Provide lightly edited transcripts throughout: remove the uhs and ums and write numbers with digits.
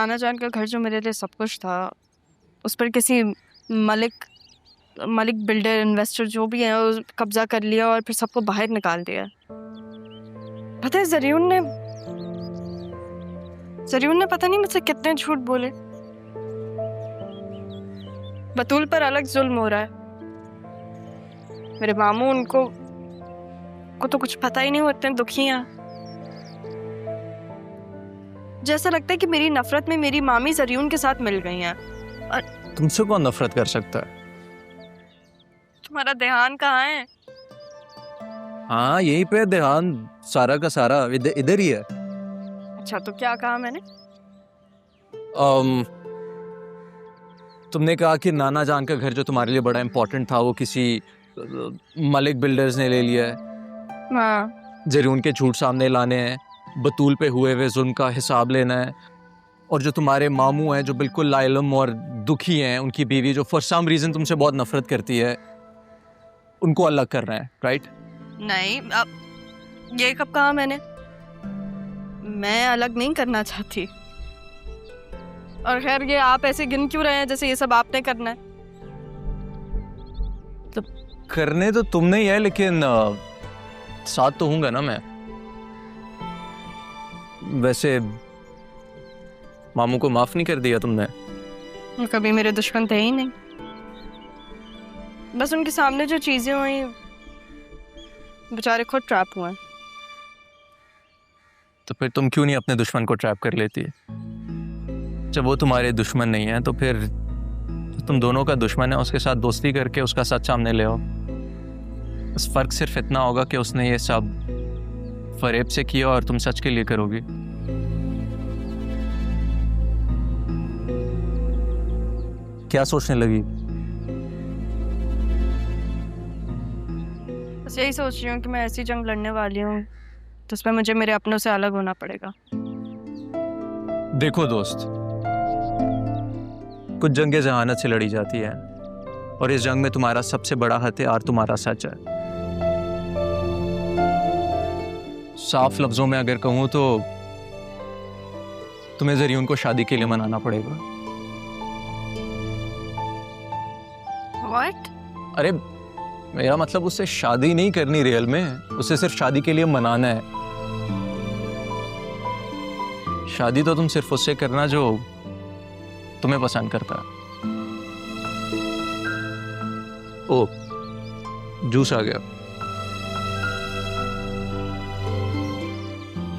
नाना जान का घर जो मेरे लिए सब कुछ था, उस पर किसी मलिक बिल्डर इन्वेस्टर जो भी है वो कब्जा कर लिया और फिर सबको बाहर निकाल दिया। पता है जरीउन ने पता नहीं मुझसे कितने झूठ बोले। बतूल पर अलग जुल्म हो रहा है। मेरे मामू उनको तो कुछ पता ही नहीं, वो इतने दुखी हैं। जैसा लगता है कि मेरी नफरत में मेरी मामी जरीउन के साथ मिल गई हैं। और तुमसे कौन नफरत कर सकता है? तुम्हारा ध्यान कहाँ है? हाँ, यहीं पे ध्यान सारा का सारा इधर ही है। अच्छा, तो क्या कहा मैंने? तुमने कहा कि नाना जान का घर जो तुम्हारे लिए बड़ा इंपॉर्टेंट था वो किसी मलिक बिल्डर्स ने ले लिया है। हाँ। जरीउन के झूठ सामने लाने हैं, बतूल पे हुए हुए जुल्म का हिसाब लेना है, और जो तुम्हारे मामू हैं जो बिल्कुल लाइलम और दुखी हैं, उनकी बीवी जो फॉर सम रीजन तुमसे बहुत नफरत करती है, उनको अलग करना है, राइट? नहीं, अब ये कब कहा मैंने? मैं अलग नहीं करना चाहती। और खैर, ये आप ऐसे गिन क्यों रहे हैं जैसे ये सब आपने करना है? तो करने तो तुमने ही है, लेकिन साथ तो हूंगा ना मैं। वैसे मामू को माफ नहीं कर दिया तुमने? वो कभी मेरे दुश्मन थे ही नहीं। बस उनके सामने जो चीजें हुई, बेचारे खुद ट्रैप हुए। तो फिर तुम क्यों नहीं अपने दुश्मन को ट्रैप कर लेती? जब वो तुम्हारे दुश्मन नहीं है तो फिर तुम दोनों का दुश्मन है, उसके साथ दोस्ती करके उसका सच सामने ले आओ। बस फर्क सिर्फ इतना होगा कि उसने ये सब फरेब से किया और तुम सच के लिए करोगी। क्या सोचने लगी? बस यही सोच रही हूँ कि मैं ऐसी जंग लड़ने वाली हूँ तो उसमें मुझे मेरे अपनों से अलग होना पड़ेगा। देखो दोस्त, कुछ जंगें जहानत से लड़ी जाती हैं, और इस जंग में तुम्हारा सबसे बड़ा हथियार तुम्हारा सच है। साफ लफ्जों में अगर कहूं तो तुम्हें जरीउन को शादी के लिए मनाना पड़ेगा। What? अरे मेरा मतलब उससे शादी नहीं करनी रियल में, उसे सिर्फ शादी के लिए मनाना है। शादी तो तुम सिर्फ उससे करना जो तुम्हें पसंद करता है। ओ, जूस आ गया।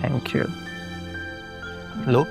Thank you. लो।